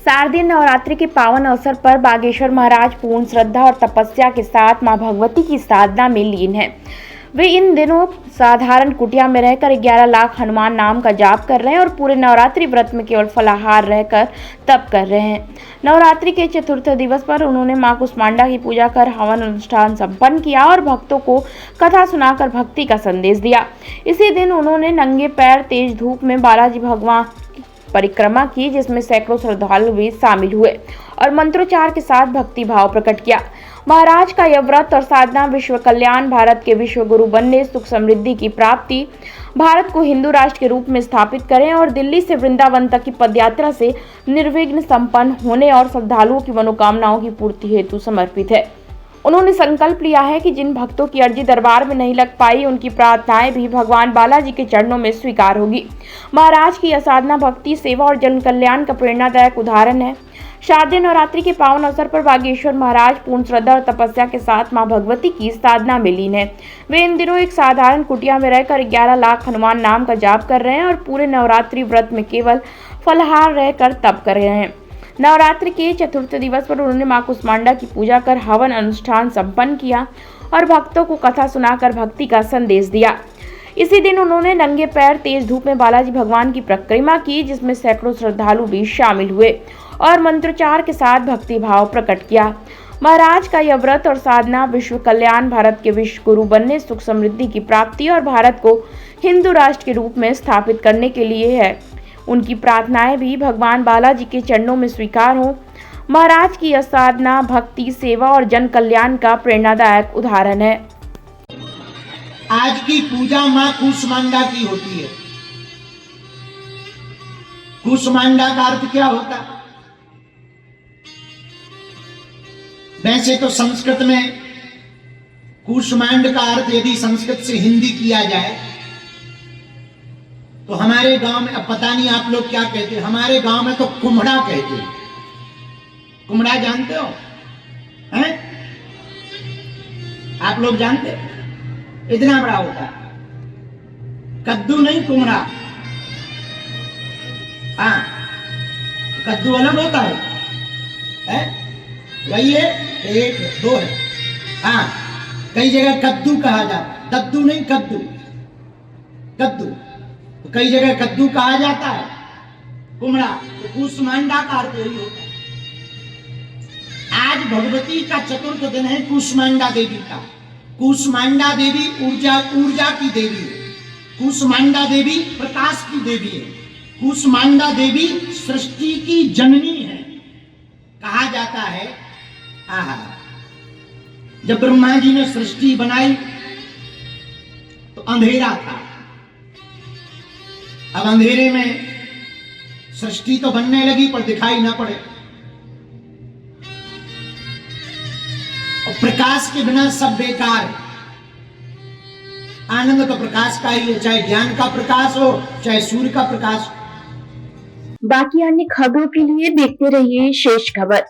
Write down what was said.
शारदीय नवरात्रि के पावन अवसर पर बागेश्वर महाराज पूर्ण श्रद्धा और तपस्या के साथ मां भगवती की साधना में लीन हैं। वे इन दिनों साधारण कुटिया में रहकर 11 लाख हनुमान नाम का जाप कर रहे हैं और पूरे नवरात्रि व्रत में केवल फलाहार रहकर तप कर रहे हैं। नवरात्रि के चतुर्थ दिवस पर उन्होंने मां कुष्मांडा की पूजा कर हवन अनुष्ठान संपन्न किया और भक्तों को कथा सुनाकर भक्ति का संदेश दिया। इसी दिन उन्होंने नंगे पैर तेज धूप में बालाजी भगवान परिक्रमा की, जिसमें सैकड़ों श्रद्धालु भी शामिल हुए और मंत्रोच्चार के साथ भक्ति भाव प्रकट किया। महाराज का यह व्रत और साधना विश्व कल्याण, भारत के विश्व गुरु बनने, सुख समृद्धि की प्राप्ति, भारत को हिंदू राष्ट्र के रूप में स्थापित करें और दिल्ली से वृंदावन तक की पदयात्रा से निर्विघ्न संपन्न होने और श्रद्धालुओं की मनोकामनाओं की पूर्ति हेतु समर्पित है। उन्होंने संकल्प लिया है कि जिन भक्तों की अर्जी दरबार में नहीं लग पाई, उनकी प्रार्थनाएं भी भगवान बालाजी के चरणों में स्वीकार होगी। महाराज की असाधना भक्ति, सेवा और जन कल्याण का प्रेरणादायक उदाहरण है। शारदीय नवरात्रि के पावन अवसर पर बागेश्वर महाराज पूर्ण श्रद्धा और तपस्या के साथ मां भगवती की साधना में लीन है। वे इन दिनों एक साधारण कुटिया में रहकर 11 लाख हनुमान नाम का जाप कर रहे हैं और पूरे नवरात्रि व्रत में केवल फलाहार रहकर तप कर रहे हैं। नवरात्रि के चतुर्थ दिवस पर उन्होंने मां कुष्मांडा की पूजा कर हवन अनुष्ठान संपन्न किया और भक्तों को कथा सुनाकर भक्ति का संदेश दिया। इसी दिन उन्होंने नंगे पैर तेज धूप में बालाजी भगवान की परिक्रमा की, जिसमें सैकड़ों श्रद्धालु भी शामिल हुए और मंत्रोच्चार के साथ भक्ति भाव प्रकट किया। महाराज का यह व्रत और साधना विश्व कल्याण, भारत के विश्व गुरु बनने, सुख समृद्धि की प्राप्ति और भारत को हिंदू राष्ट्र के रूप में स्थापित करने के लिए है। उनकी प्रार्थनाएं भी भगवान बालाजी के चरणों में स्वीकार हों। महाराज की यह साधना भक्ति, सेवा और जन कल्याण का प्रेरणादायक उदाहरण है। आज की पूजा मां कुष्मांडा की होती है। कुष्मांडा का अर्थ क्या होता है? वैसे तो संस्कृत में कुष्मांड का अर्थ यदि संस्कृत से हिंदी किया जाए तो हमारे गांव में, अब पता नहीं आप लोग क्या कहते हैं, हमारे गांव में तो कुम्हड़ा कहते हैं। कुम्हड़ा जानते हो? हैं? आप लोग जानते हो? इतना बड़ा होता है। कद्दू नहीं, कुम्हड़ा। हाँ, कद्दू अलग होता है? वही है, एक दो है। हाँ, कई जगह कद्दू कहा जाता है, दद्दू नहीं, कद्दू। कद्दू तो कई जगह कद्दू कहा जाता है। कुम्हड़ा तो कुष्मांडा का अर्थ यही होता है। आज भगवती का चतुर्थ दिन है कुष्मांडा देवी का। कुष्मांडा देवी ऊर्जा की देवी है। कुष्मांडा देवी प्रकाश की देवी है। कुष्मांडा देवी सृष्टि की जननी है। कहा जाता है जब ब्रह्मा जी ने सृष्टि बनाई तो अंधेरा था। अब अंधेरे में सृष्टि तो बनने लगी पर दिखाई ना पड़े, और प्रकाश के बिना सब बेकार है। आनंद तो प्रकाश का ही है, चाहे ज्ञान का प्रकाश हो, चाहे सूर्य का प्रकाश हो। बाकी अन्य खबरों के लिए देखते रहिए शेष खबर।